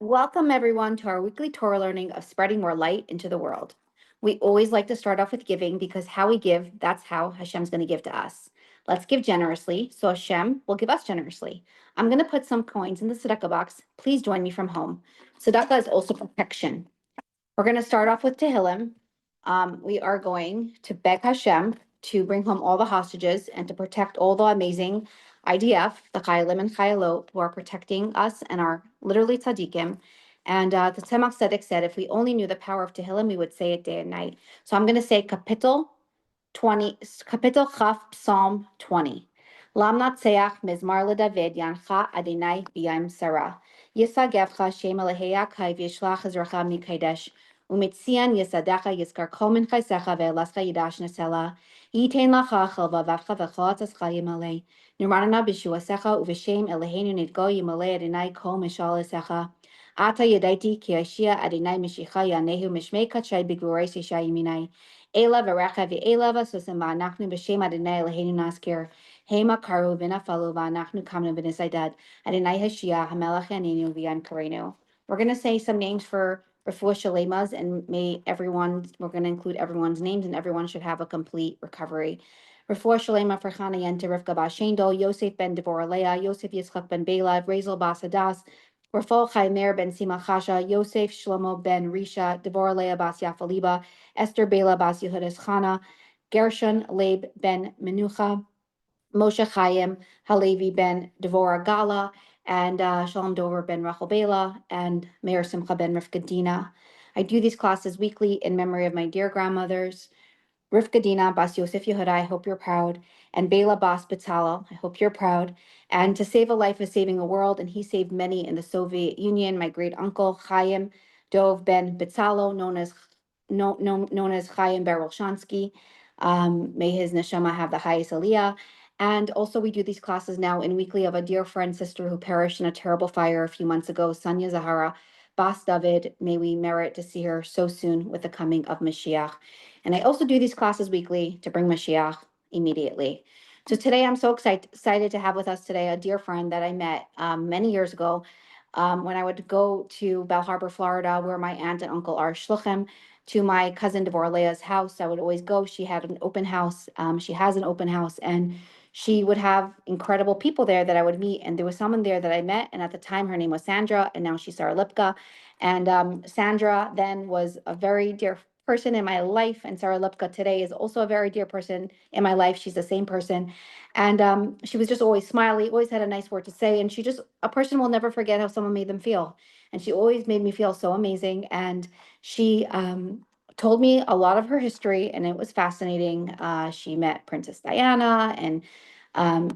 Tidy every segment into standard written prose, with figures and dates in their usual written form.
Welcome, everyone, to our weekly Torah learning of spreading more light into the world. We always like to start off with giving because how we give, that's how Hashem's going to give to us. Let's give generously, so Hashem will give us generously. I'm going to put some coins in the tzedakah box. Please join me from home. Tzedakah is also protection. We're going to start off with Tehillim. We are going to beg Hashem to bring home all the hostages and to protect all the amazing IDF, the Chayalim and Chayalot, who are protecting us and are literally tzaddikim. And the Tzemach Tzedek said, if we only knew the power of Tehillim, we would say it day and night. So I'm going to say Kapitel Chaf, Psalm 20. Lam natseach mizmar leDavid yancha Adonai b'yam Sarah. Yisagevcha Shem Eleheya kai v'yishlach ezracha mikadesh. Umitzian yisadecha yiskar kol min chaysecha ve'elascha yidash nesela. Yitain lacha chelva vavcha v'chol atzascha yimale. Nirmanana b'shuasecha uv'shem Eloheinu nidgo yimale Adonai kol mishal esecha. Ata yadaiti ki Ashia Adonai mishicha yanehu mishmei kachay b'gurei sisha yiminai. Ela v'recha v'ela v'sosim v'anachnu b'shem Adonai Eloheinu naskir. Hema karu v'nafalu v'anachnu kamnu v'nisaydad. Adonai Hashia hamelach yanenu v'yan karenu. We're going to say some names for refuah shalemas, and we're going to include everyone's names, and everyone should have a complete recovery. Refuah shalema for Chana Yenta Rivka Bas Shendel, Yosef ben Devorah Leah, Yosef Yitzchak ben Bela, Razel Bas Hadas, Rafal Chaimer ben Sima Chasha, Yosef Shlomo ben Risha, Devorah Leah Bas Yafaliba, Esther Bela Bas Yehudas Chana, Gershon Leib ben Menucha, Moshe Chaim Halevi ben Devorah Gala, and Shalom Dover ben Rachel Bela, and Meir Simcha ben Rivka Dina. I do these classes weekly in memory of my dear grandmothers, Rivka Dina Bas Yosef Yehuda, I hope you're proud, and Bela Bas Batzalel, I hope you're proud. And to save a life is saving a world, and he saved many in the Soviet Union. My great uncle Chaim Dov ben Batzalel, known as Chaim Berelshansky. May his neshama have the highest aliyah. And also, we do these classes now in weekly of a dear friend, sister who perished in a terrible fire a few months ago, Sanya Zahara Bas David. May we merit to see her so soon with the coming of Mashiach. And I also do these classes weekly to bring Mashiach immediately. So today I'm so excited to have with us today a dear friend that I met many years ago when I would go to Bell Harbor, Florida, where my aunt and uncle are shluchim, to my cousin Devorah Leah's house. I would always go. She had an open house. She has an open house, and she would have incredible people there that I would meet. And there was someone there that I met, and at the time her name was Sandra, and now she's Sarah-Libke. And Sandra then was a very dear person in my life, and Sarah-Libke today is also a very dear person in my life. She's the same person, and she was just always smiley, always had a nice word to say, and a person will never forget how someone made them feel, and she always made me feel so amazing. And she told me a lot of her history, and it was fascinating. She met Princess Diana, and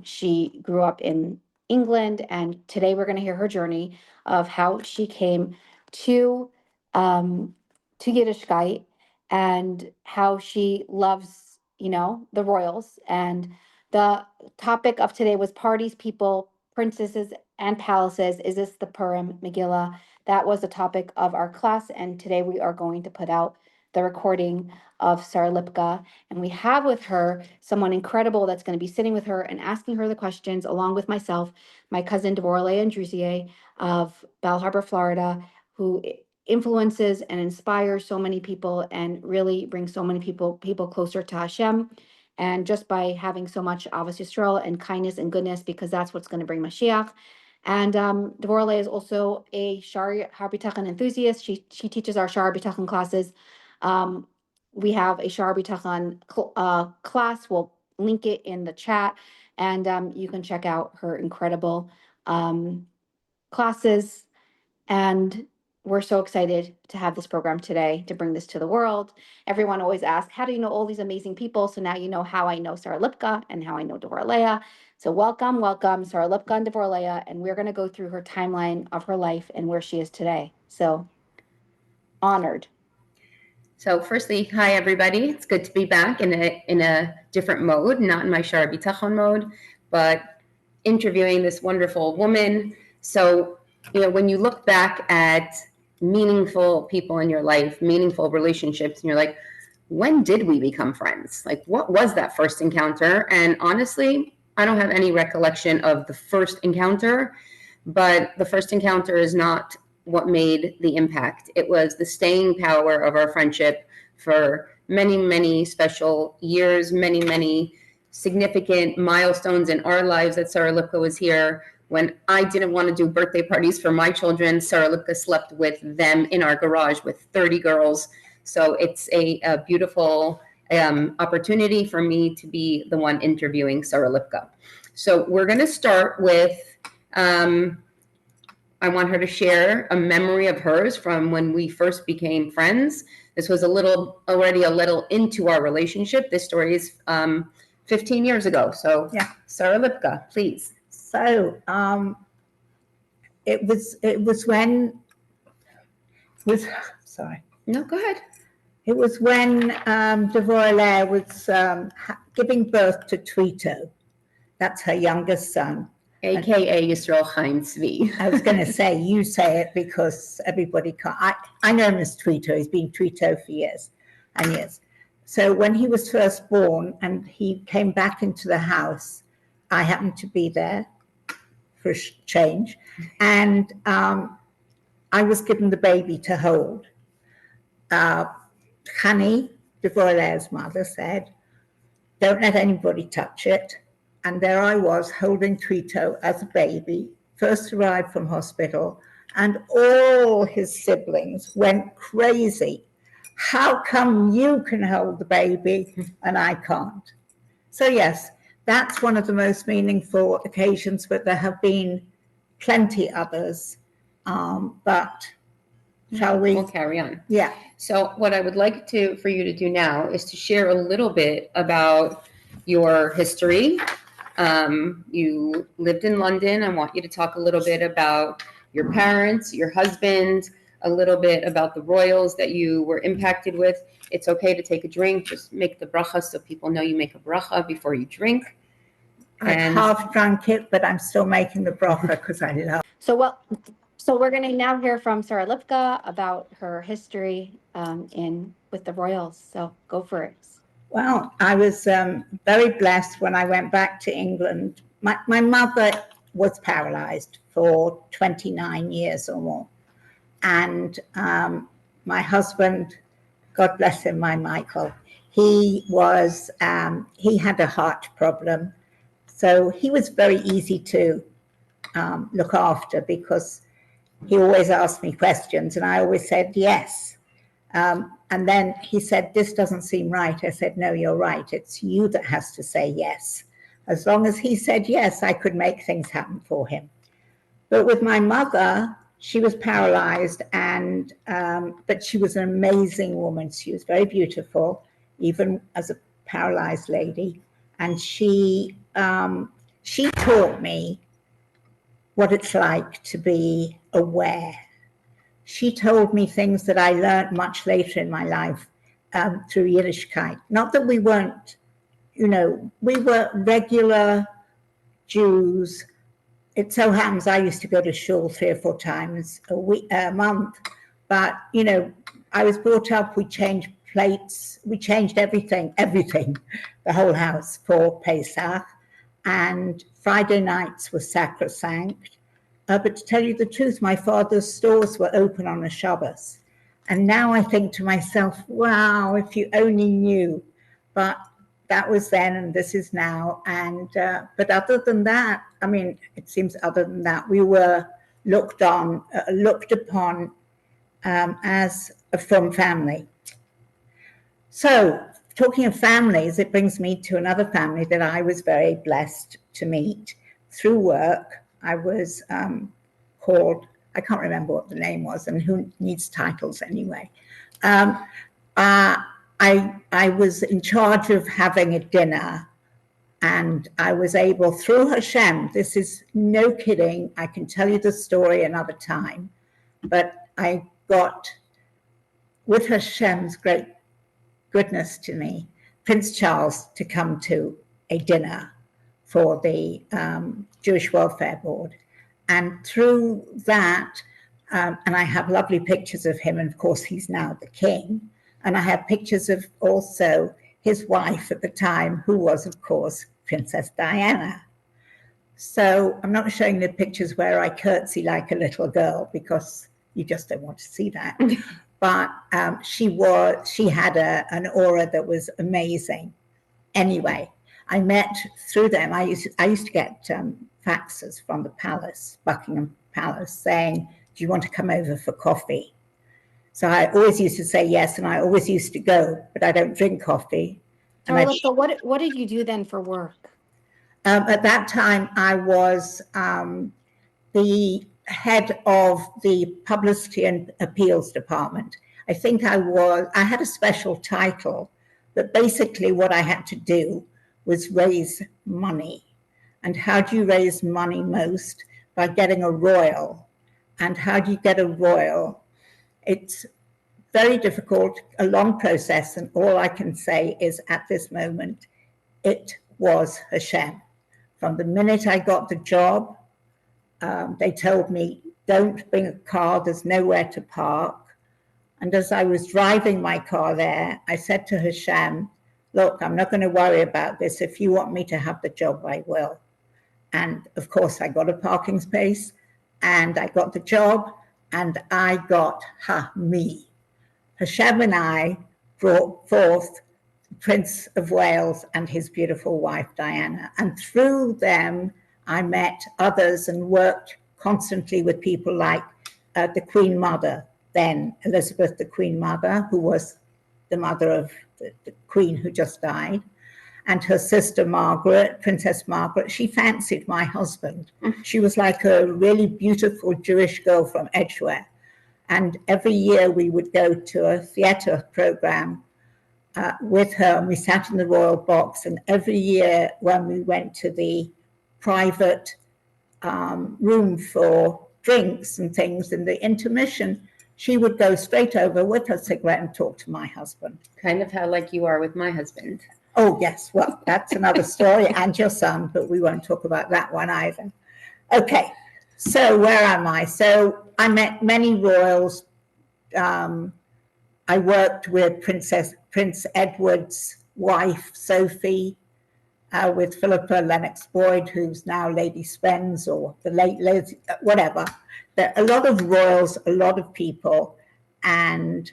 she grew up in England, and today we're going to hear her journey of how she came to Yiddishkeit, and how she loves, the royals. And the topic of today was parties, people, princesses, and palaces. Is this the Purim Megillah? That was the topic of our class, and today we are going to put out the recording of Sarah-Libke, and we have with her someone incredible that's going to be sitting with her and asking her the questions, along with myself, my cousin Devorah Andrusier of Bell Harbor, Florida, who influences and inspires so many people and really brings so many people closer to Hashem. And just by having so much Avos Yisrael and kindness and goodness, because that's what's going to bring Mashiach. And Devorah is also a Shar B'tachon enthusiast. She teaches our Shar B'tachon classes. We have a Shar B'tachon class. We'll link it in the chat, and you can check out her incredible classes. And we're so excited to have this program today, to bring this to the world. Everyone always asks, how do you know all these amazing people? So now you know how I know Sarah-Libke and how I know Devorah Leah. So welcome, Sarah-Libke and Devorah Leah, and we're going to go through her timeline of her life and where she is today. So honored. So firstly, hi everybody. It's good to be back in a different mode, not in my Shar B'tachon mode, but interviewing this wonderful woman. So, when you look back at meaningful people in your life, meaningful relationships, and you're like, when did we become friends? Like, what was that first encounter? And honestly, I don't have any recollection of the first encounter, but the first encounter is not what made the impact. It was the staying power of our friendship for many, many special years, many, many significant milestones in our lives that Sarah-Libke was here. When I didn't want to do birthday parties for my children, Sarah-Libke slept with them in our garage with 30 girls. So it's a beautiful opportunity for me to be the one interviewing Sarah-Libke. So we're going to start with, I want her to share a memory of hers from when we first became friends. This was already a little into our relationship. This story is 15 years ago. So Yeah. Sarah-Libke, please. So it was when sorry. No, go ahead. It was when Devorah was giving birth to Tweeto. That's her youngest son. AKA Yisrael Chaim Tzvi. I was going to say, you say it because everybody can't. I know him as Tweeto. He's been Tweeto for years and years. So when he was first born and he came back into the house, I happened to be there for a change. And I was given the baby to hold. Chani, Devorah's mother, said, don't let anybody touch it. And there I was holding Tweeto as a baby, first arrived from hospital, and all his siblings went crazy. How come you can hold the baby and I can't? So yes, that's one of the most meaningful occasions, but there have been plenty others. But shall we? We'll carry on. Yeah. So what I would like for you to do now is to share a little bit about your history. You lived in London. I want you to talk a little bit about your parents, your husband, a little bit about the royals that you were impacted with. It's okay to take a drink. Just make the bracha so people know you make a bracha before you drink. I've half drunk it, but I'm still making the bracha because I love. So we're going to now hear from Sarah-Libke about her history with the royals. So go for it. Well, I was very blessed when I went back to England. My mother was paralyzed for 29 years or more. And my husband, God bless him, my Michael, he had a heart problem. So he was very easy to look after because he always asked me questions and I always said yes. And then he said, this doesn't seem right. I said, no, you're right. It's you that has to say yes. As long as he said yes, I could make things happen for him. But with my mother, she was paralyzed, but she was an amazing woman. She was very beautiful, even as a paralyzed lady. And she taught me what it's like to be aware. She told me things that I learned much later in my life through Yiddishkeit. Not that we weren't, we were regular Jews. It so happens I used to go to shul 3 or 4 times a month. But, I was brought up, we changed plates, we changed everything, the whole house for Pesach. And Friday nights were sacrosanct. But to tell you the truth, my father's stores were open on a Shabbos. And now I think to myself, wow, if you only knew. But that was then and this is now. And but other than that, it seems other than that, we were looked upon as a frum family. So talking of families, it brings me to another family that I was very blessed to meet through work. I was called, I can't remember what the name was, and who needs titles anyway. I was in charge of having a dinner, and I was able, through Hashem, this is no kidding, I can tell you the story another time, but I got, with Hashem's great goodness to me, Prince Charles to come to a dinner for the Jewish Welfare Board. And through that, and I have lovely pictures of him, and of course he's now the king, and I have pictures of also his wife at the time, who was, of course, Princess Diana. So I'm not showing the pictures where I curtsy like a little girl, because You just don't want to see that. But she had an aura that was amazing. Anyway, I met through them. I used to get faxes from the palace, Buckingham Palace, saying, "Do you want to come over for coffee?" So I always used to say yes, and I always used to go, but I don't drink coffee. Sarah-Libke, what did you do then for work? At that time, I was the head of the Publicity and Appeals Department. I think I had a special title, but basically what I had to do was raise money. And how do you raise money most? By getting a royal. And how do you get a royal? It's very difficult, a long process, and all I can say is at this moment, it was Hashem. From the minute I got the job, they told me, don't bring a car, there's nowhere to park. And as I was driving my car there, I said to Hashem, look, I'm not going to worry about this. If you want me to have the job, I will. And of course, I got a parking space, and I got the job, and I got me. Hashem and I brought forth Prince of Wales and his beautiful wife, Diana. And through them, I met others and worked constantly with people like the Queen Mother, then Elizabeth, the Queen Mother, who was the mother of the Queen who just died, and her sister Margaret, Princess Margaret. She fancied my husband. She was like a really beautiful Jewish girl from Edgware. And every year we would go to a theater program with her, and we sat in the royal box. And every year when we went to the private room for drinks and things in the intermission, she would go straight over with her cigarette and talk to my husband. Kind of how like you are with my husband. Oh, yes. Well, that's another story, and your son, but we won't talk about that one either. Okay, so where am I? So I met many royals. I worked with Prince Edward's wife, Sophie, with Philippa Lennox Boyd, who's now Lady Spence, or the late Liz, whatever. There are a lot of royals, a lot of people, and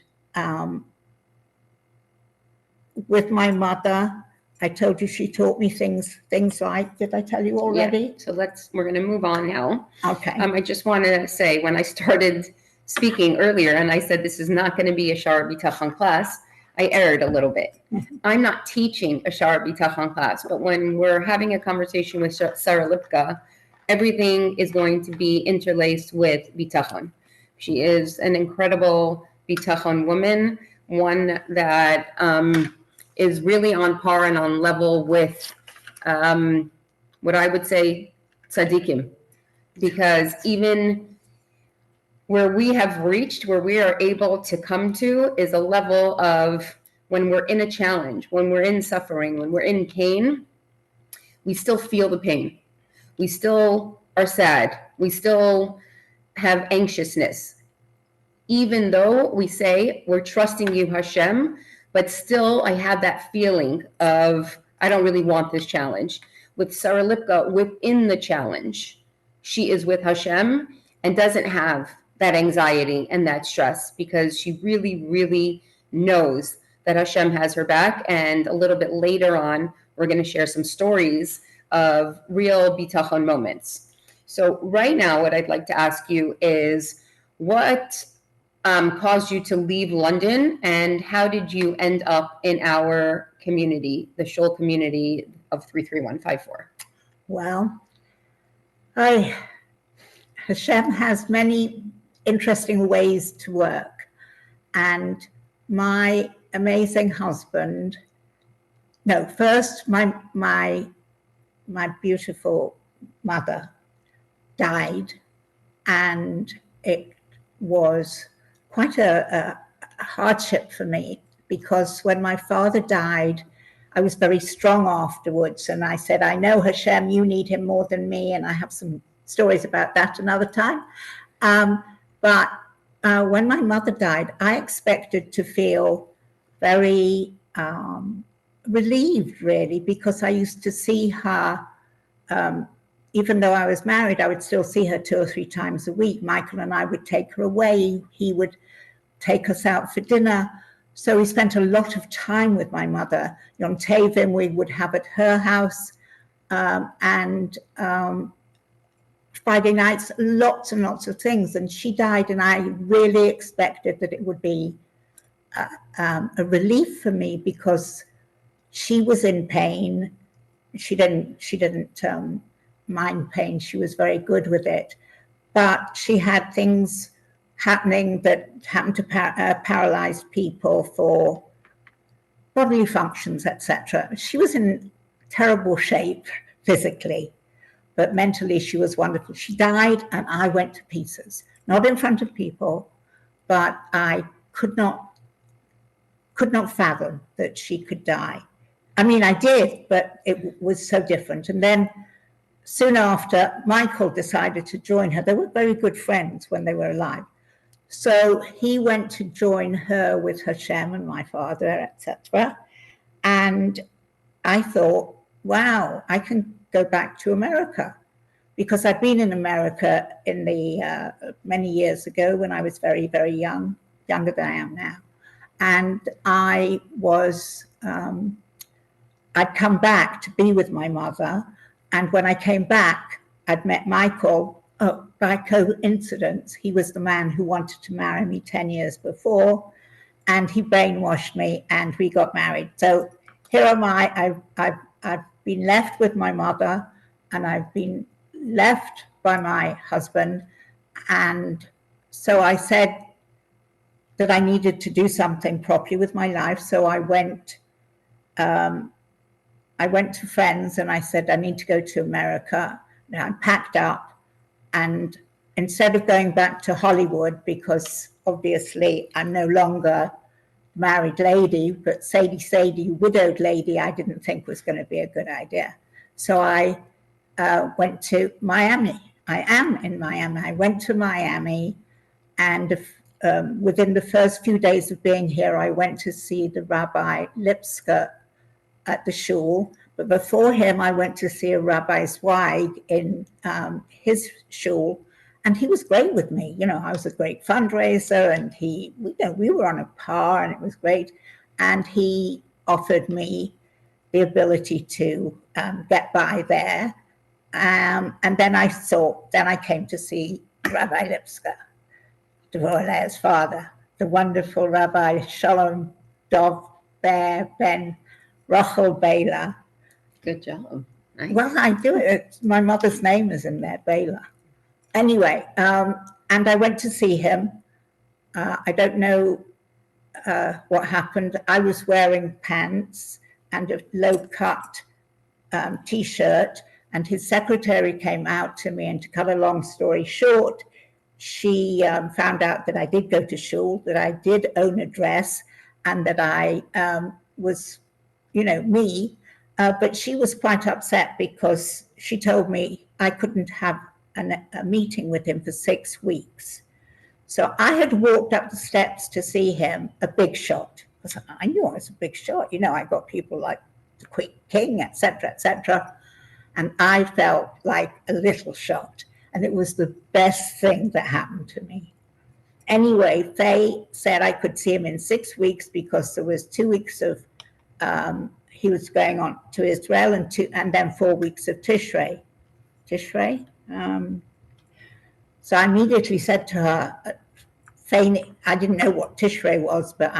with my mother, I told you she taught me things like, did I tell you already? Yeah. So we're going to move on now. Okay. I just want to say, when I started speaking earlier and I said this is not going to be a Shara B'Tachon class, I erred a little bit. I'm not teaching a Shara B'Tachon class, but when we're having a conversation with Sarah-Libke, everything is going to be interlaced with B'Tachon. She is an incredible B'Tachon woman, one that is really on par and on level with what I would say tzaddikim, because even where we have reached, where we are able to come to, is a level of when we're in a challenge, when we're in suffering, when we're in pain, we still feel the pain. We still are sad. We still have anxiousness. Even though we say we're trusting you, Hashem, but still I have that feeling of, I don't really want this challenge. With Sarah-Libke, within the challenge, she is with Hashem and doesn't have that anxiety and that stress, because she really, really knows that Hashem has her back. And a little bit later on, we're going to share some stories of real B'Tachon moments. So right now, what I'd like to ask you is, what caused you to leave London, and how did you end up in our community, the Shul community of 33154? Well, Hashem has many interesting ways to work, and my amazing husband, first my beautiful mother died, and it was quite a hardship for me, because when my father died, I was very strong afterwards, and I said, I know, Hashem, you need him more than me, and I have some stories about that another time. But when my mother died, I expected to feel very relieved, really, because I used to see her even though I was married, I would still see her 2 or 3 times a week. Michael and I would take her away. He would take us out for dinner. So we spent a lot of time with my mother. Yom Tovim we would have at her house, and Friday nights, lots and lots of things. And she died, and I really expected that it would be a relief for me, because she was in pain. She didn't mind pain. She was very good with it, but she had things happening that happened to paralyzed people for bodily functions, etc. She was in terrible shape physically, but mentally she was wonderful. She died, and I went to pieces, not in front of people, but I could not fathom that she could die. I mean, I did, but it was so different. And then soon after, Michael decided to join her. They were very good friends when they were alive. So he went to join her with Hashem and my father, etc. And I thought, wow, I can go back to America, because I'd been in America in the many years ago when I was very, very young, younger than I am now. And I was, I'd come back to be with my mother. And when I came back, I'd met Michael. By coincidence, he was the man who wanted to marry me 10 years before, and he brainwashed me, and we got married. So here am I. I've been left with my mother, and I've been left by my husband. And so I said that I needed to do something properly with my life. So I went to friends, and I said, I need to go to America. And I packed up. And instead of going back to Hollywood, because obviously I'm no longer married lady, but Sadie, widowed lady, I didn't think was going to be a good idea. So I went to Miami. I am in Miami. I went to Miami, and within the first few days of being here, I went to see the Rabbi Lipska at the shul. But before him, I went to see a Rabbi Zweig in his shul, and he was great with me. You know, I was a great fundraiser, and we were on a par, and it was great. And he offered me the ability to get by there. And then I came to see Rabbi Lipska, Devorah's father, the wonderful Rabbi Shalom Dov Ber Ben Rachel Bela. Good job. Nice. Well, I do it. My mother's name is in there, Bela. Anyway, and I went to see him. I don't know what happened. I was wearing pants and a low-cut T-shirt, and his secretary came out to me, and to cut a long story short, she found out that I did go to shul, that I did own a dress, and that I was, me. But she was quite upset, because she told me I couldn't have a meeting with him for 6 weeks. So I had walked up the steps to see him, a big shot, because I knew I was a big shot. I got people like the Queen King, etc., etc. And I felt like a little shot. And it was the best thing that happened to me. Anyway, they said I could see him in 6 weeks, because there was 2 weeks of he was going on to Israel, and then 4 weeks of Tishrei. So I immediately said to her, feigning, I didn't know what Tishrei was, but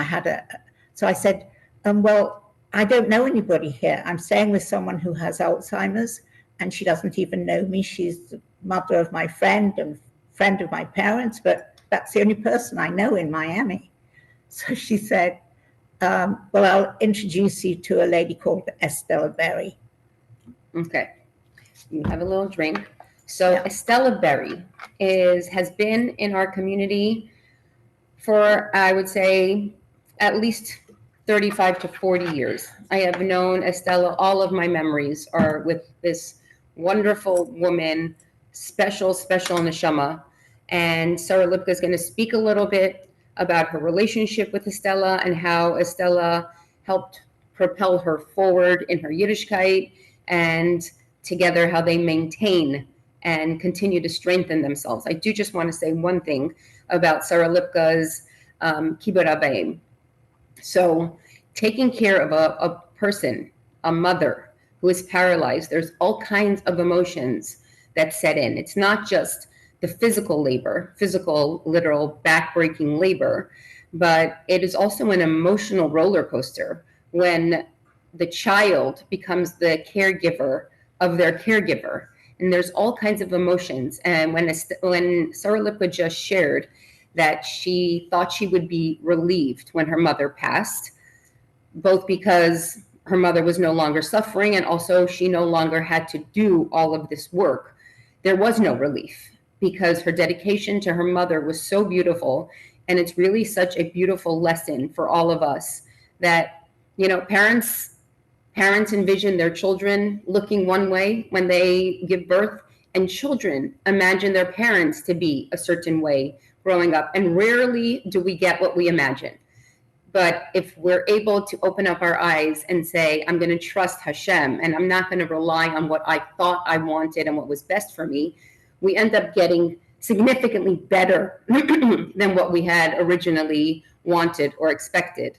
so I said, well, I don't know anybody here. I'm staying with someone who has Alzheimer's, and she doesn't even know me. She's the mother of my friend and friend of my parents, but that's the only person I know in Miami. So she said, well, I'll introduce you to a lady called Estella Berry. Okay. You have a little drink. So Yeah. Estella Berry has been in our community for, I would say, at least 35 to 40 years. I have known Estella, all of my memories are with this wonderful woman, special neshama. And Sarah-Libke is going to speak a little bit about her relationship with Estella and how Estella helped propel her forward in her Yiddishkeit and together how they maintain and continue to strengthen themselves. I do just want to say one thing about Sarah-Libke's Kibbutz Abayim. So taking care of a person, a mother who is paralyzed, there's all kinds of emotions that set in. It's not just the physical labor, physical, literal, back-breaking labor, but it is also an emotional roller coaster when the child becomes the caregiver of their caregiver. And there's all kinds of emotions. And when Sarah-Libke just shared that she thought she would be relieved when her mother passed, both because her mother was no longer suffering and also she no longer had to do all of this work, there was no relief because her dedication to her mother was so beautiful. And it's really such a beautiful lesson for all of us that, you know, parents envision their children looking one way when they give birth, and children imagine their parents to be a certain way growing up. And rarely do we get what we imagine. But if we're able to open up our eyes and say, I'm going to trust Hashem, and I'm not going to rely on what I thought I wanted and what was best for me, we end up getting significantly better than what we had originally wanted or expected.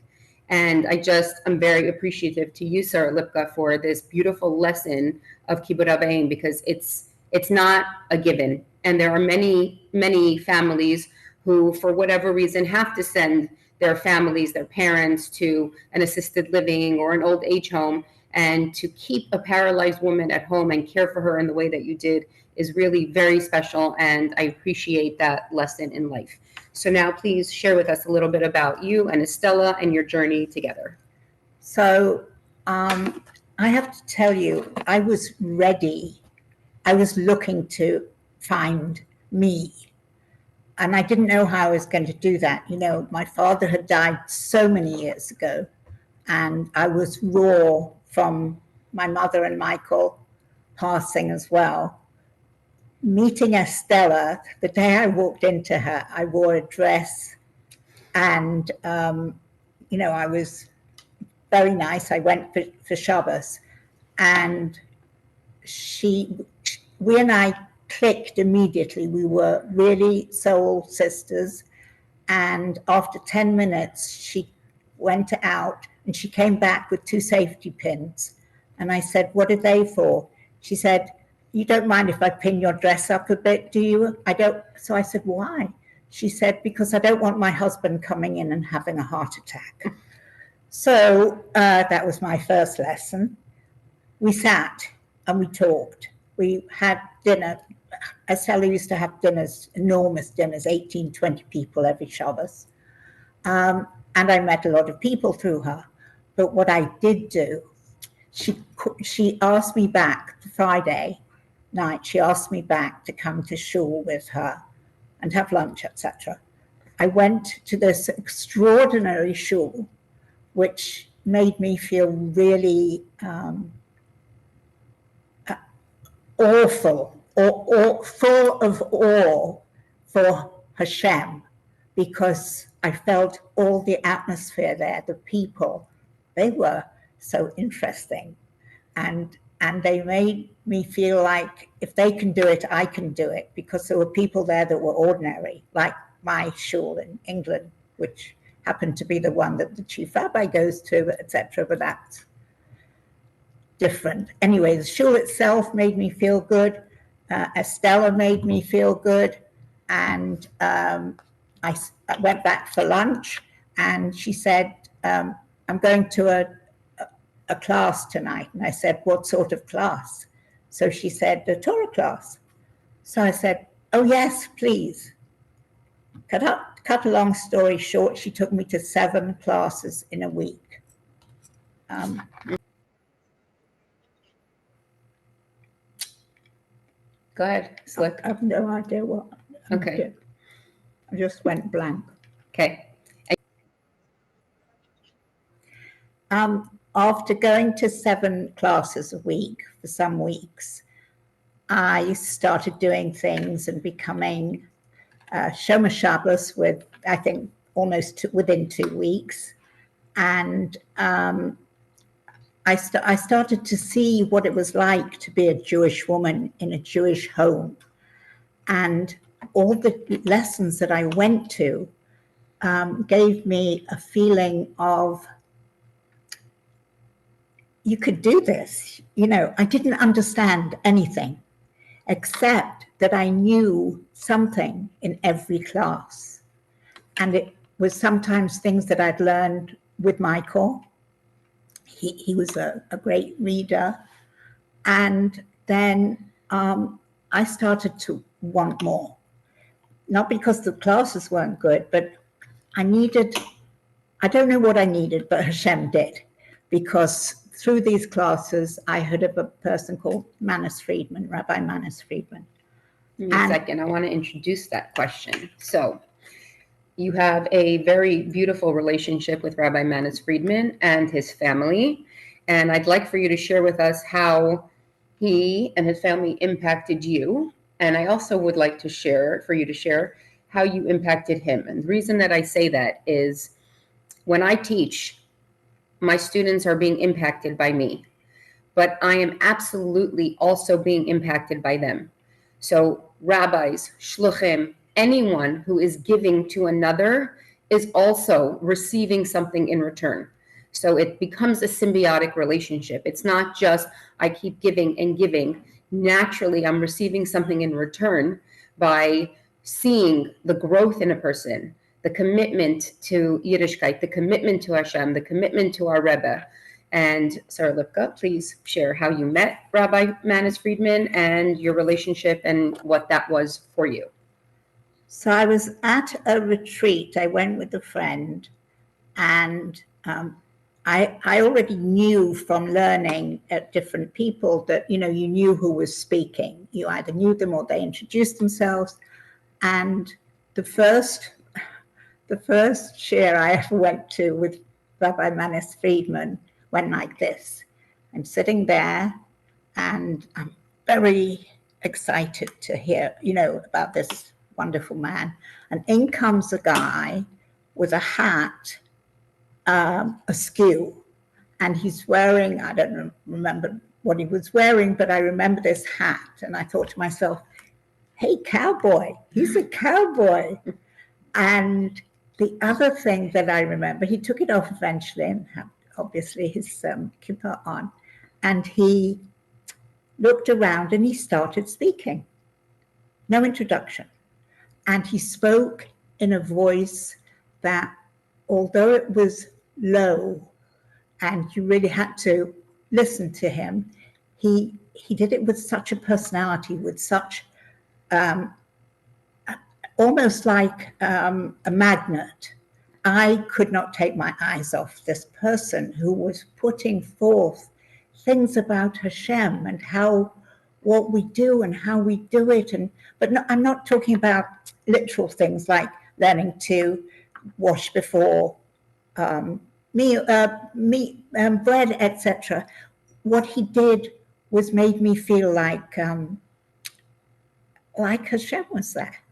And I'm very appreciative to you, Sarah-Libke, for this beautiful lesson of Kibbutz Abayim, because it's not a given. And there are many, many families who, for whatever reason, have to send their families, their parents, to an assisted living or an old age home. And to keep a paralyzed woman at home and care for her in the way that you did is really very special. And I appreciate that lesson in life. So now please share with us a little bit about you and Estella and your journey together. So I have to tell you, I was ready. I was looking to find me. And I didn't know how I was going to do that. You know, my father had died so many years ago, and I was raw from my mother and Michael passing as well. Meeting Estella, the day I walked into her, I wore a dress and, you know, I was very nice. I went for Shabbos, and we and I clicked immediately. We were really soul sisters. And after 10 minutes, she went out and she came back with 2 safety pins. And I said, what are they for? She said, you don't mind if I pin your dress up a bit, do you? I don't. So I said, why? She said, because I don't want my husband coming in and having a heart attack. So that was my first lesson. We sat and we talked. We had dinner. Estella used to have dinners, enormous dinners, 18, 20 people every Shabbos. And I met a lot of people through her. But what I did do, she asked me back Friday night, she asked me back to come to shul with her and have lunch, etc. I went to this extraordinary shul, which made me feel really awful, or full of awe for Hashem, because I felt all the atmosphere there, the people, they were so interesting. And they made me feel like if they can do it, I can do it, because there were people there that were ordinary, like my shul in England, which happened to be the one that the chief rabbi goes to, etc. But that's different. Anyway, the shul itself made me feel good. Estella made me feel good. And I went back for lunch, and she said, I'm going to a class tonight. And I said, what sort of class? So she said, the Torah class. So I said, oh yes, please. Cut a long story short, she took me to 7 classes in a week. Go ahead, Slick. I have no idea what. Okay. I just went blank. Okay. After going to 7 classes a week for some weeks, I started doing things and becoming Shomer Shabbos with, I think, almost within 2 weeks. And I I started to see what it was like to be a Jewish woman in a Jewish home. And all the lessons that I went to gave me a feeling of, you could do this. You know, I didn't understand anything, except that I knew something in every class. And it was sometimes things that I'd learned with Michael. He was a great reader. And then I started to want more. Not because the classes weren't good, but I don't know what I needed, but Hashem did. Because through these classes, I heard of a person called Manis Friedman, Rabbi Manis Friedman. Give me a second. I want to introduce that question. So you have a very beautiful relationship with Rabbi Manis Friedman and his family. And I'd like for you to share with us how he and his family impacted you. And I also would like to share how you impacted him. And the reason that I say that is when I teach, my students are being impacted by me, but I am absolutely also being impacted by them. So rabbis, shluchim, anyone who is giving to another is also receiving something in return. So it becomes a symbiotic relationship. It's not just I keep giving and giving. Naturally, I'm receiving something in return by seeing the growth in a person, the commitment to Yiddishkeit, the commitment to Hashem, the commitment to our Rebbe. And Sarah-Libke, please share how you met Rabbi Manis Friedman and your relationship and what that was for you. So I was at a retreat. I went with a friend, and I already knew from learning at different people that, you know, you knew who was speaking. You either knew them or they introduced themselves. And the first share I ever went to with Rabbi Manis Friedman went like this. I'm sitting there and I'm very excited to hear, you know, about this wonderful man. And in comes a guy with a hat askew, and he's wearing, I don't remember what he was wearing, but I remember this hat. And I thought to myself, hey, cowboy, he's a cowboy. And the other thing that I remember, he took it off eventually and had obviously his kippah on, and he looked around and he started speaking. No introduction. And he spoke in a voice that, although it was low and you really had to listen to him, he did it with such a personality, with such almost like a magnet. I could not take my eyes off this person who was putting forth things about Hashem and how what we do and how we do it. But no, I'm not talking about literal things like learning to wash before bread, etc. What he did was made me feel like Hashem was there.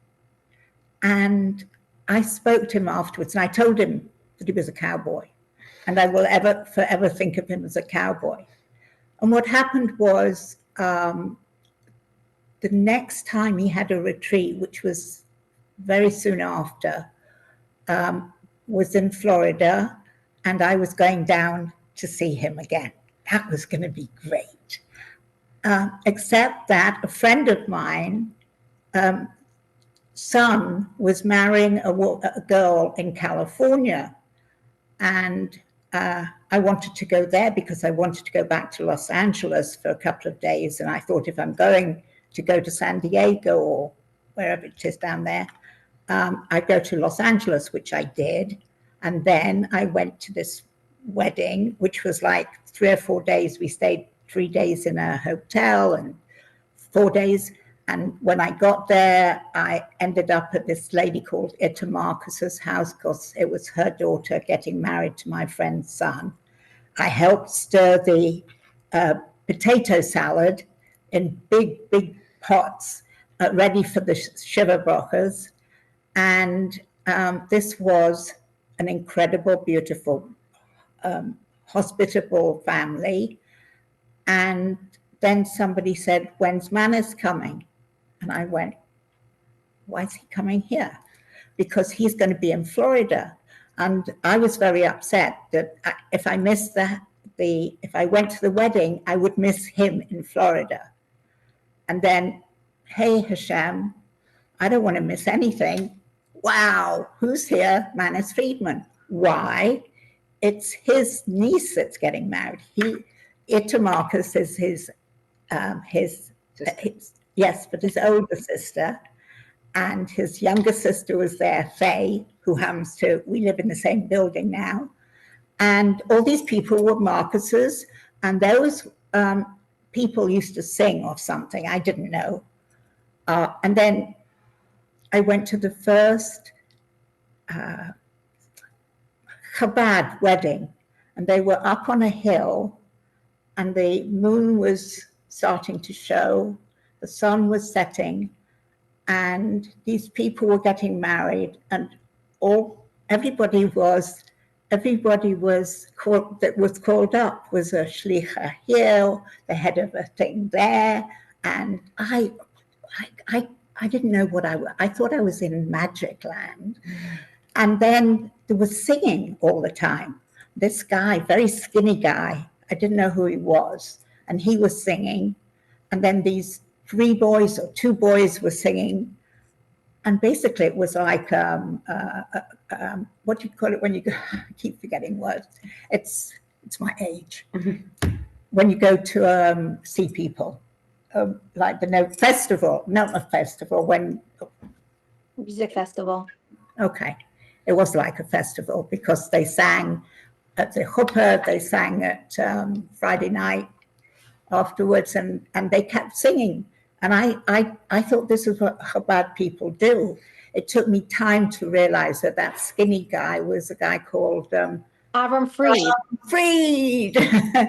And I spoke to him afterwards, and I told him that he was a cowboy, and I will forever think of him as a cowboy. And what happened was the next time he had a retreat, which was very soon after, was in Florida, and I was going down to see him again. That was going to be great. Except that a friend of mine, son was marrying a girl in California, and I wanted to go there because I wanted to go back to Los Angeles for a couple of days, and I thought if I'm going to go to San Diego or wherever it is down there, I'd go to Los Angeles, which I did, and then I went to this wedding, which was like 3 or 4 days. We stayed 3 days in a hotel and 4 days. And when I got there, I ended up at this lady called Ita Marcus's house because it was her daughter getting married to my friend's son. I helped stir the potato salad in big, big pots ready for the Shiva brachas. And this was an incredible, beautiful hospitable family. And then somebody said, when's Manus coming? And I went, why is he coming here? Because he's going to be in Florida. And I was very upset that if I missed if I went to the wedding, I would miss him in Florida. And then, hey, Hashem, I don't want to miss anything. Wow, who's here? Manus Friedman. Why? It's his niece that's getting married. Itamarcus is his yes, but his older sister. And his younger sister was there, Faye, who we live in the same building now. And all these people were Marcuses, and those people used to sing or something, I didn't know. And then I went to the first Chabad wedding, and they were up on a hill, and the moon was starting to show, the sun was setting, and these people were getting married, and everybody was called, that was called up, was a shlicha here, the head of a thing there, and I didn't know what I thought I was in magic land. And then there was singing all the time. This guy, very skinny guy, I didn't know who he was, and he was singing, and then these 3 boys or 2 boys were singing, and basically it was like, what do you call it when you go, I keep forgetting words, it's my age. Mm-hmm. When you go to see people, like the festival, not a festival, when... Music festival. Okay, it was like a festival because they sang at the chuppah, they sang at Friday night afterwards, and they kept singing. And I thought this is what Chabad people do. It took me time to realize that skinny guy was a guy called... Avram Fried.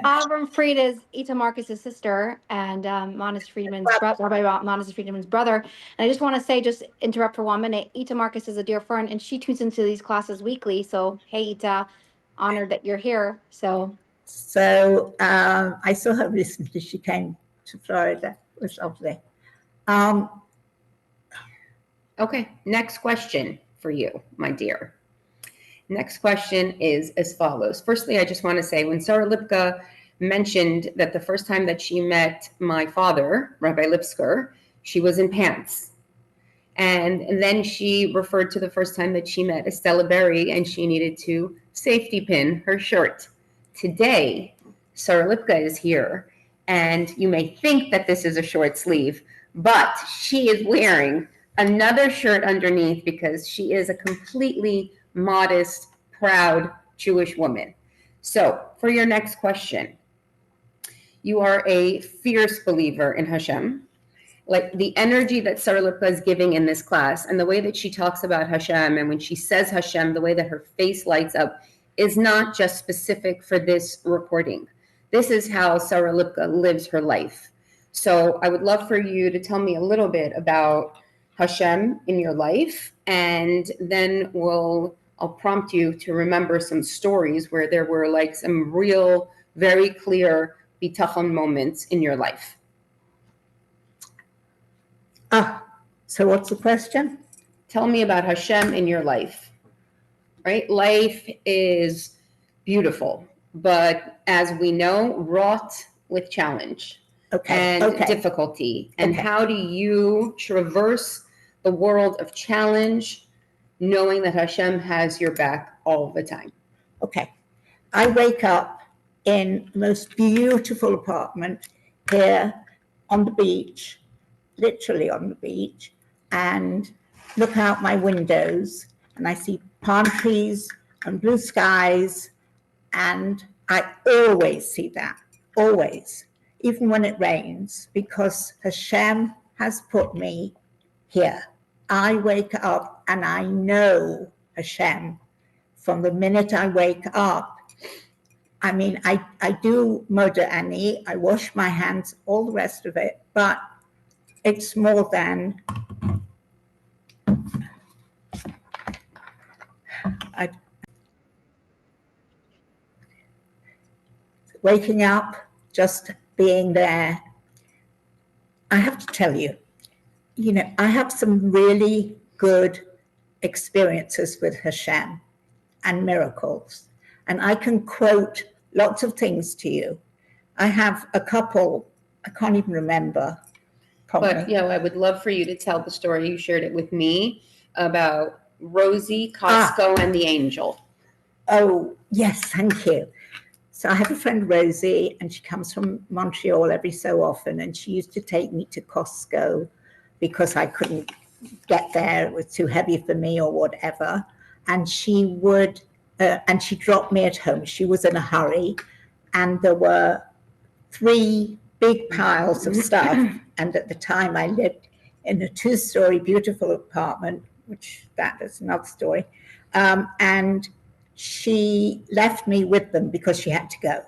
Avram Fried is Itamarcus' sister and Manus Friedman's Rabbi Manus Friedman's brother. And I just want to say, just interrupt for 1 minute. Itamarcus is a dear friend, and she tunes into these classes weekly. So, hey, Ita, honored that you're here. So I saw her recently. She came to Florida. It was lovely. Okay, next question for you, my dear. Next question is as follows. Firstly, I just want to say, when Sarah-Libke mentioned that the first time that she met my father, Rabbi Lipsker, she was in pants. And then she referred to the first time that she met Estella Berry, and she needed to safety pin her shirt. Today, Sarah-Libke is here, and you may think that this is a short sleeve, but she is wearing another shirt underneath because she is a completely modest, proud Jewish woman. So for your next question, you are a fierce believer in Hashem. Like the energy that Sarah-Libke is giving in this class and the way that she talks about Hashem, and when she says Hashem, the way that her face lights up is not just specific for this recording. This is how Sarah-Libke lives her life. So I would love for you to tell me a little bit about Hashem in your life, and then I'll prompt you to remember some stories where there were like some real, very clear bitachon moments in your life. So what's the question? Tell me about Hashem in your life, right? Life is beautiful, but as we know, wrought with challenge and difficulty. And how do you traverse the world of challenge, knowing that Hashem has your back all the time? Okay. I wake up in the most beautiful apartment here on the beach, literally on the beach, and look out my windows, and I see palm trees and blue skies, and I always see that, always, even when it rains, because Hashem has put me here. I wake up and I know Hashem from the minute I wake up. I mean, I do Moda Ani, I wash my hands, all the rest of it, but it's more than waking up, just being there. I have to tell you, I have some really good experiences with Hashem and miracles. And I can quote lots of things to you. I have a couple, I can't even remember. Probably. But, I would love for you to tell the story. You shared it with me about Rosie, Costco, and the angel. Oh, yes, thank you. So I have a friend, Rosie, and she comes from Montreal every so often, and she used to take me to Costco because I couldn't get there. It was too heavy for me or whatever. And she would, and she dropped me at home. She was in a hurry, and there were 3 big piles of stuff. And at the time I lived in a 2-story beautiful apartment, which that is another story. And she left me with them because she had to go.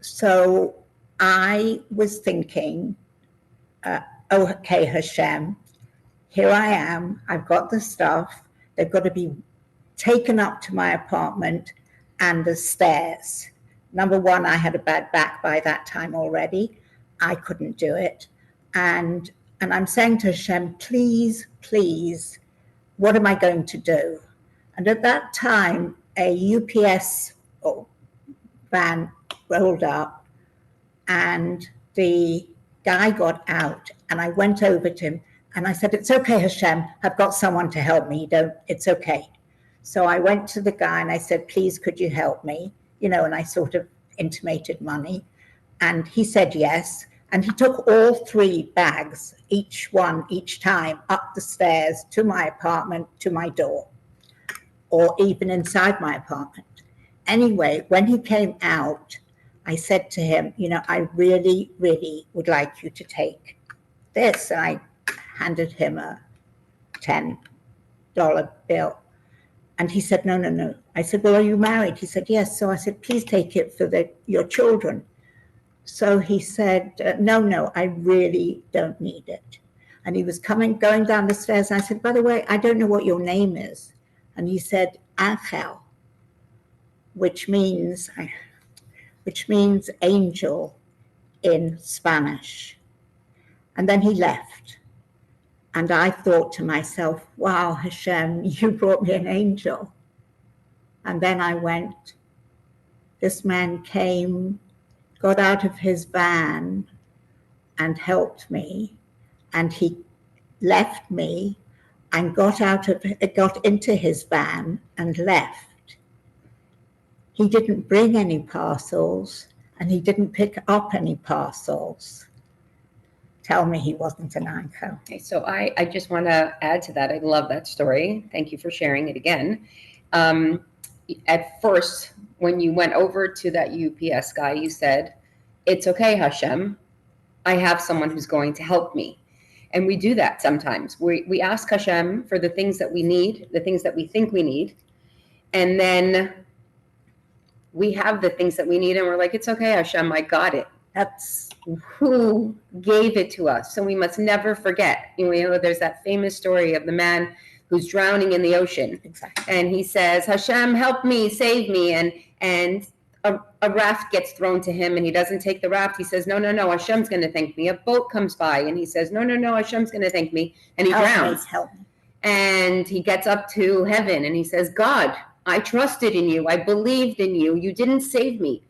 So I was thinking, okay, Hashem, here I am. I've got the stuff. They've got to be taken up to my apartment and the stairs. Number one, I had a bad back by that time already. I couldn't do it. And I'm saying to Hashem, please, please, what am I going to do? And at that time, a UPS van rolled up, and the guy got out, and I went over to him, and I said, it's okay, Hashem, I've got someone to help me, it's okay. So I went to the guy, and I said, please, could you help me? And I sort of intimated money, and he said yes, and he took all 3 bags, each time, up the stairs to my apartment, to my door, or even inside my apartment. Anyway, when he came out, I said to him, I really, really would like you to take this. And I handed him a $10 bill. And he said, no. I said, well, are you married? He said, yes. So I said, please take it for your children. So he said, no, I really don't need it. And he was going down the stairs. And I said, by the way, I don't know what your name is. And he said, Angel, which means angel in Spanish. And then he left. And I thought to myself, wow, Hashem, you brought me an angel. And then I went, this man came, got out of his van and helped me. And he left me and got into his van and left. He didn't bring any parcels, and he didn't pick up any parcels. Tell me he wasn't an anchor. Okay, so I just want to add to that. I love that story. Thank you for sharing it again. At first, when you went over to that UPS guy, you said, it's okay, Hashem. I have someone who's going to help me. And we do that sometimes. We ask Hashem for the things that we need, the things that we think we need. And then we have the things that we need, and we're like, it's okay, Hashem, I got it. That's who gave it to us. So we must never forget. There's that famous story of the man who's drowning in the ocean. Exactly. And he says, Hashem, help me, save me. And a raft gets thrown to him, and he doesn't take the raft. He says, no, Hashem's going to thank me. A boat comes by, and he says, no, Hashem's going to thank me. And he drowns. Help me. And he gets up to heaven, and he says, God, I trusted in you. I believed in you. You didn't save me.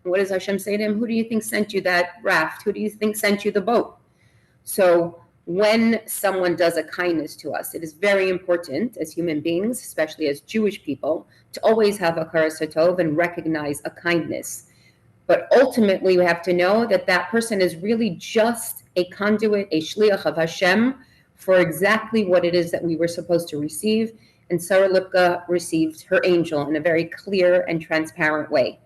And what does Hashem say to him? Who do you think sent you that raft? Who do you think sent you the boat? So when someone does a kindness to us, it is very important as human beings, especially as Jewish people, to always have a hakaras hatov and recognize a kindness. But ultimately, we have to know that that person is really just a conduit, a shliach of Hashem for exactly what it is that we were supposed to receive. And Sarah-Libke received her angel in a very clear and transparent way.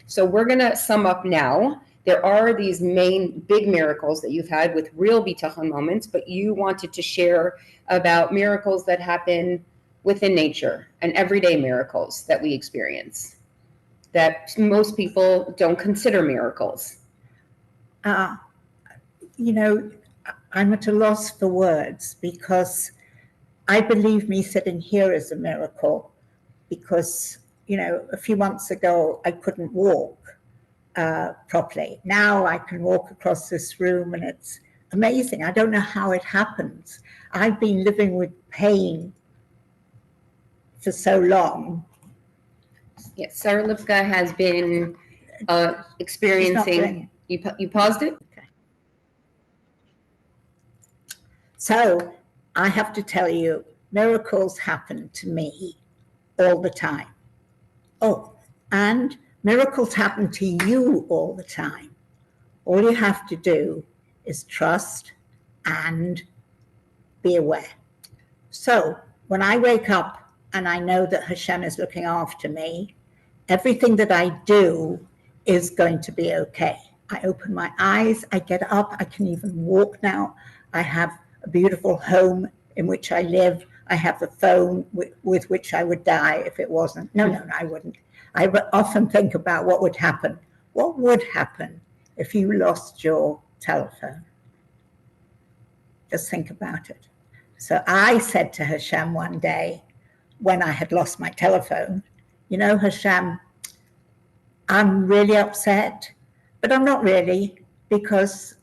So we're going to sum up now. There are these main big miracles that you've had with real bitachon moments, but you wanted to share about miracles that happen within nature and everyday miracles that we experience that most people don't consider miracles. I'm at a loss for words, because I believe me sitting here is a miracle, because, a few months ago I couldn't walk. properly. Now I can walk across this room and it's amazing. I don't know how it happens. I've been living with pain for so long. Yes, Sarah-Libke has been experiencing. You paused it? Okay. So I have to tell you, miracles happen to me all the time. Oh, and miracles happen to you all the time. All you have to do is trust and be aware. So when I wake up and I know that Hashem is looking after me, everything that I do is going to be okay. I open my eyes, I get up, I can even walk now. I have a beautiful home in which I live. I have a phone with which I would die if it wasn't. No, I wouldn't. I often think about what would happen. What would happen if you lost your telephone? Just think about it. So I said to Hashem one day, when I had lost my telephone, you know, Hashem, I'm really upset, but I'm not really, because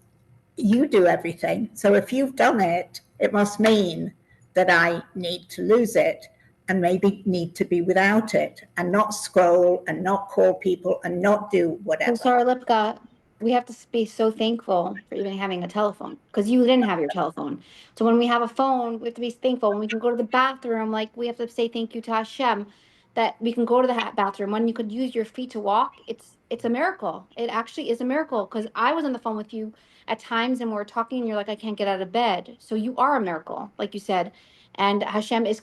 you do everything. So if you've done it, it must mean that I need to lose it and maybe need to be without it and not scroll and not call people and not do whatever. So Sarah-Libke, we have to be so thankful for even having a telephone, because you didn't have your telephone. So when we have a phone, we have to be thankful. When we can go to the bathroom, like, we have to say thank you to Hashem that we can go to the bathroom. When you could use your feet to walk, it's a miracle. It actually is a miracle, because I was on the phone with you at times and we're talking and you're like, I can't get out of bed. So you are a miracle, like you said. And Hashem is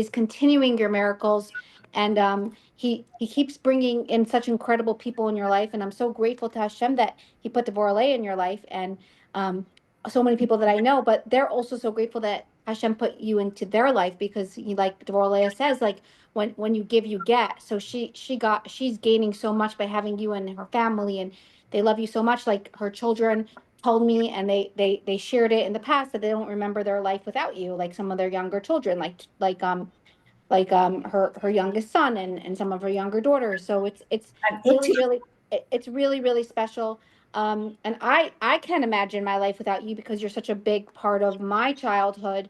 continuing your miracles. And he keeps bringing in such incredible people in your life, and I'm so grateful to Hashem that he put Devorah in your life, and so many people that I know, but they're also so grateful that Hashem put you into their life, because he, like Devorah says, like, when you give, you get. So she's gaining so much by having you and her family, and they love you so much. Like, her children told me, and they shared it in the past, that they don't remember their life without you, like some of their younger children, her youngest son, and some of her younger daughters. So it's really special. And I can't imagine my life without you, because you're such a big part of my childhood,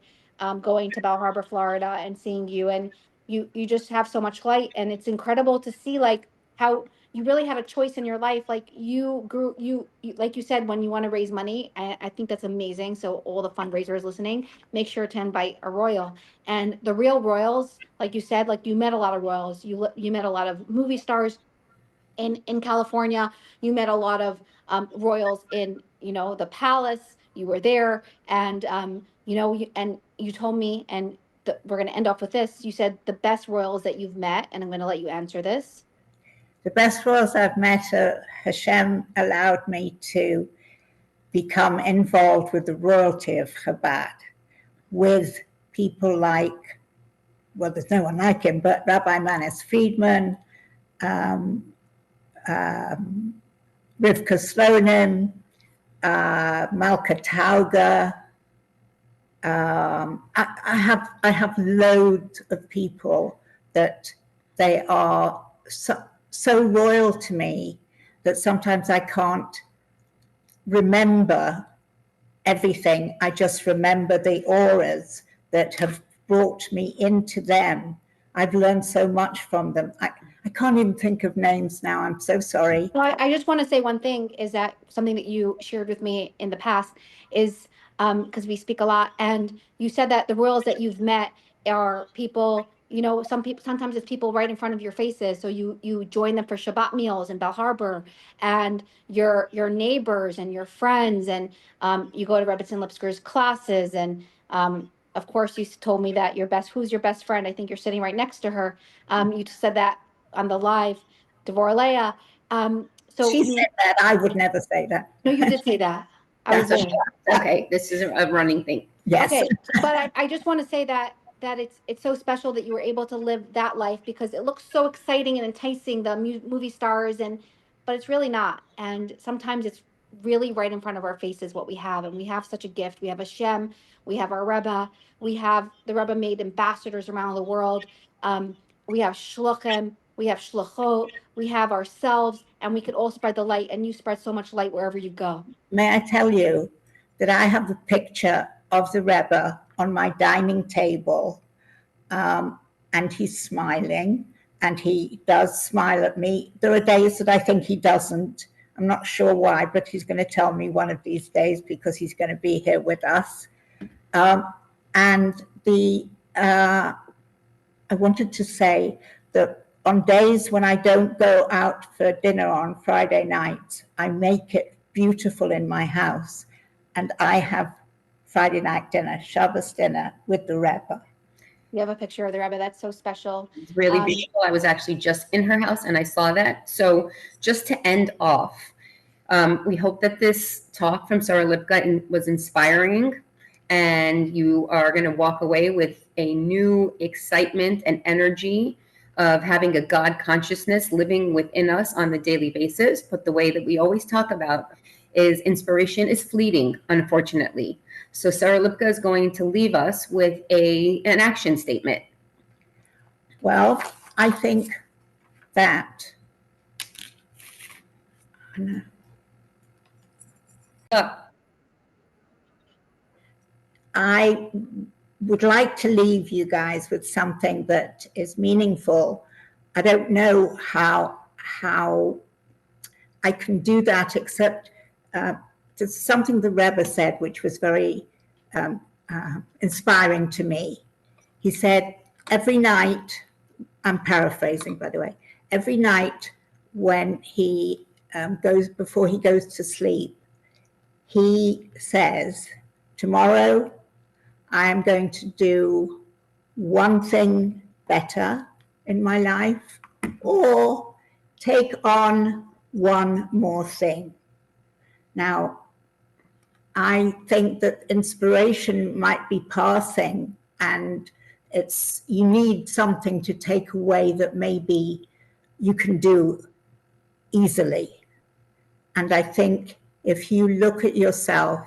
going to Bell Harbor, Florida, and seeing you, and you just have so much light, and it's incredible to see, like, how you really had a choice in your life. Like, you grew, like you said, when you want to raise money, I think that's amazing. So all the fundraisers listening, make sure to invite a royal. And the real royals, like you said, like, you met a lot of royals. You met a lot of movie stars in California. You met a lot of royals in, the palace. You were there, and and you told me, and we're going to end off with this. You said the best royals that you've met, and I'm going to let you answer this. The best royals I've met, Hashem allowed me to become involved with the royalty of Chabad, with people like, well, there's no one like him, but Rabbi Manis Friedman, Rivka Slonim, Malka Tauga. I have loads of people that they are so loyal to me that sometimes I can't remember everything. I just remember the auras that have brought me into them. I've learned so much from them. I can't even think of names now. I'm so sorry. Well, I just want to say one thing, is that something that you shared with me in the past is, because we speak a lot, and you said that the royals that you've met are people, sometimes it's people right in front of your faces. So you join them for Shabbat meals in Bell Harbor, and your neighbors and your friends, and you go to Rebbetzin Lipsker's classes, and of course you told me that who's your best friend? I think you're sitting right next to her. You said that on the live, Devorah Leah. So she said that. I would never say that. No, you did say that. I was there. Okay, this is a running thing. Yes. Okay, but I just want to say that it's so special that you were able to live that life, because it looks so exciting and enticing, the movie stars, but it's really not. And sometimes it's really right in front of our faces what we have, and we have such a gift. We have Hashem, we have our Rebbe, the Rebbe made ambassadors around the world. We have shluchim, we have shluchot, we have ourselves, and we could all spread the light, and you spread so much light wherever you go. May I tell you that I have a picture of the Rebbe on my dining table, and he's smiling, and he does smile at me. There are days that I think he doesn't. I'm not sure why, but he's going to tell me one of these days because he's going to be here with us. And I wanted to say that on days when I don't go out for dinner on Friday nights, I make it beautiful in my house, and I have Friday night dinner, Shabbos dinner with the Rebbe. You have a picture of the Rebbe. That's so special. It's really beautiful. I was actually just in her house and I saw that. So just to end off, we hope that this talk from Sarah-Libke was inspiring, and you are going to walk away with a new excitement and energy of having a God consciousness living within us on the daily basis. But the way that we always talk about is inspiration is fleeting, unfortunately. So Sarah-Libke is going to leave us with an action statement. Well, I think that I would like to leave you guys with something that is meaningful. I don't know how I can do that, except there's something the Rebbe said, which was very inspiring to me. He said, every night, I'm paraphrasing, by the way, every night when he before he goes to sleep, he says, tomorrow I am going to do one thing better in my life, or take on one more thing. Now, I think that inspiration might be passing, and you need something to take away that maybe you can do easily. And I think if you look at yourself,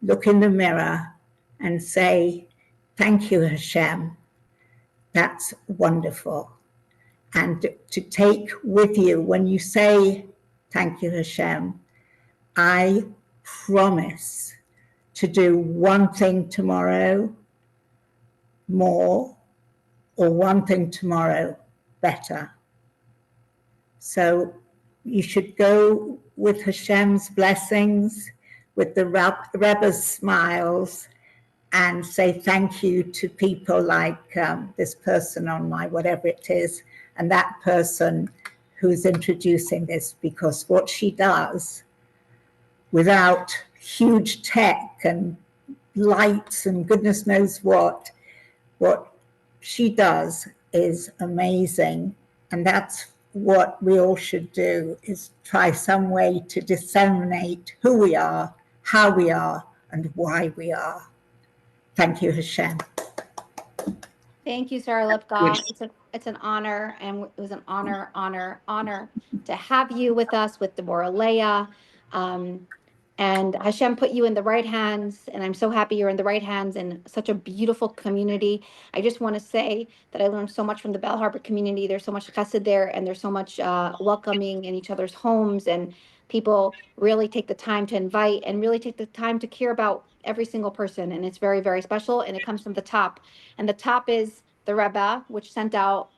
look in the mirror and say, thank you, Hashem, that's wonderful. And to take with you, when you say, thank you, Hashem, I promise to do one thing tomorrow more, or one thing tomorrow better. So you should go with Hashem's blessings, with the Rebbe's smiles, and say thank you to people like this person on my whatever it is, and that person who's introducing this, because what she does without huge tech and lights and goodness knows what she does is amazing. And that's what we all should do, is try some way to disseminate who we are, how we are, and why we are. Thank you, Hashem. Thank you, Sarah-Libke. It's an honor, and it was an honor to have you with us, with Devorah, Leah. And Hashem put you in the right hands, and I'm so happy you're in the right hands in such a beautiful community. I just want to say that I learned so much from the Bell Harbor community. There's so much chesed there, and there's so much welcoming in each other's homes, and people really take the time to invite and really take the time to care about every single person, and it's very, very special, and it comes from the top. And the top is the Rebbe, which sent out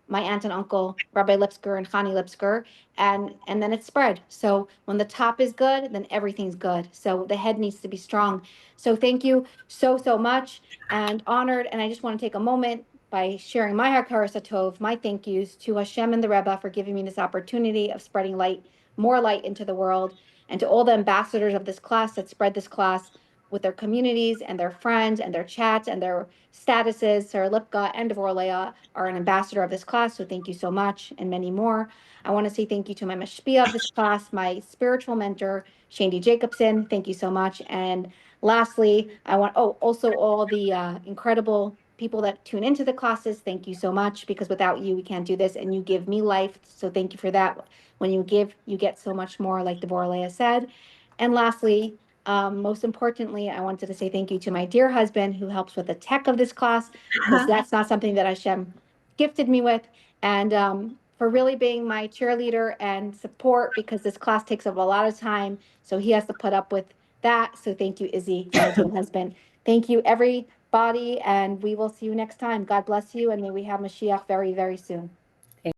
my aunt and uncle, Rabbi Lipsker and Chani Lipsker, and then it spread. So when the top is good, then everything's good. So the head needs to be strong. So thank you so much, and honored. And I just want to take a moment by sharing my hakaras hatov, my thank yous to Hashem and the Rebbe for giving me this opportunity of spreading light, more light into the world, and to all the ambassadors of this class that spread this class with their communities and their friends and their chats and their statuses. Sarah-Libke and Devorah Leah are an ambassador of this class, so thank you so much, and many more. I want to say thank you to my mashpia of this class, my spiritual mentor, Shandy Jacobson. Thank you so much. And lastly, I want, also all the incredible people that tune into the classes. Thank you so much, because without you, we can't do this, and you give me life. So thank you for that. When you give, you get so much more, like Devorah Leah said. And lastly, most importantly, I wanted to say thank you to my dear husband, who helps with the tech of this class, because that's not something that Hashem gifted me with. and for really being my cheerleader and support, because this class takes up a lot of time. So he has to put up with that. So thank you, Izzy, my dear husband. Thank you, everybody. And we will see you next time. God bless you. And may we have Mashiach very, very soon.